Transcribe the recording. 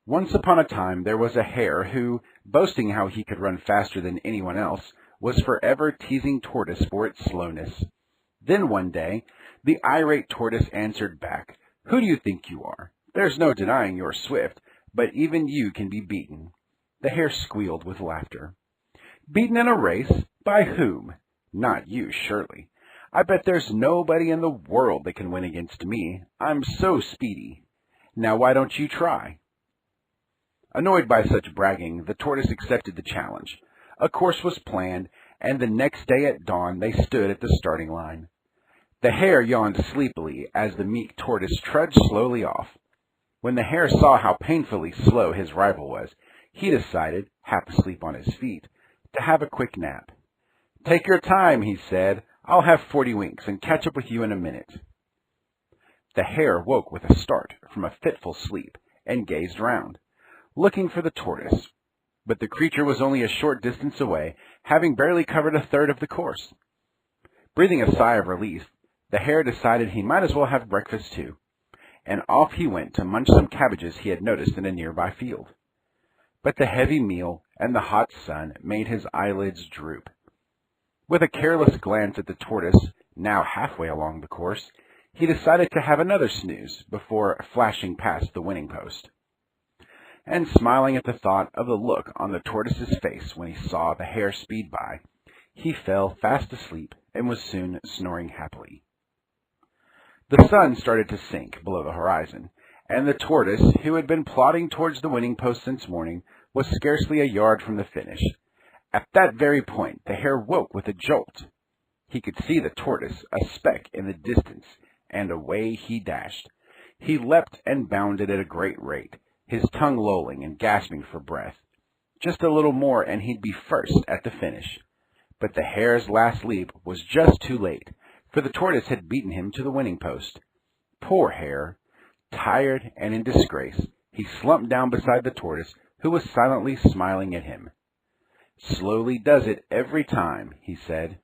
Once upon a time there was a hare who, boasting how he could run faster than anyone else, was forever teasing Tortoise for its slowness. Then one day, the irate Tortoise answered back, "Who do you think you are? There's no denying you're swift, but even you can be beaten." The hare squealed with laughter. "Beaten in a race? By whom? Not you, surely. I bet there's nobody in the world that can win against me. I'm so speedy. Now why don't you try?" Annoyed by such bragging, the tortoise accepted the challenge. A course was planned, and the next day at dawn they stood at the starting line. The hare yawned sleepily as the meek tortoise trudged slowly off. When the hare saw how painfully slow his rival was, he decided, half asleep on his feet, to have a quick nap. "Take your time," he said. "I'll have 40 winks and catch up with you in a minute." The hare woke with a start from a fitful sleep and gazed round, looking for the tortoise. But the creature was only a short distance away, having barely covered a third of the course. Breathing a sigh of relief, the hare decided he might as well have breakfast too, and off he went to munch some cabbages he had noticed in a nearby field. But the heavy meal and the hot sun made his eyelids droop. With a careless glance at the tortoise, now halfway along the course, he decided to have another snooze before flashing past the winning post. And smiling at the thought of the look on the tortoise's face when he saw the hare speed by, he fell fast asleep and was soon snoring happily. The sun started to sink below the horizon, and the tortoise, who had been plodding towards the winning post since morning, was scarcely a yard from the finish. At that very point the hare woke with a jolt. He could see the tortoise, a speck in the distance, and away he dashed. He leapt and bounded at a great rate, his tongue lolling and gasping for breath. Just a little more and he'd be first at the finish. But the hare's last leap was just too late, for the tortoise had beaten him to the winning post. Poor hare! Tired and in disgrace, he slumped down beside the tortoise, who was silently smiling at him. "Slowly does it every time," he said.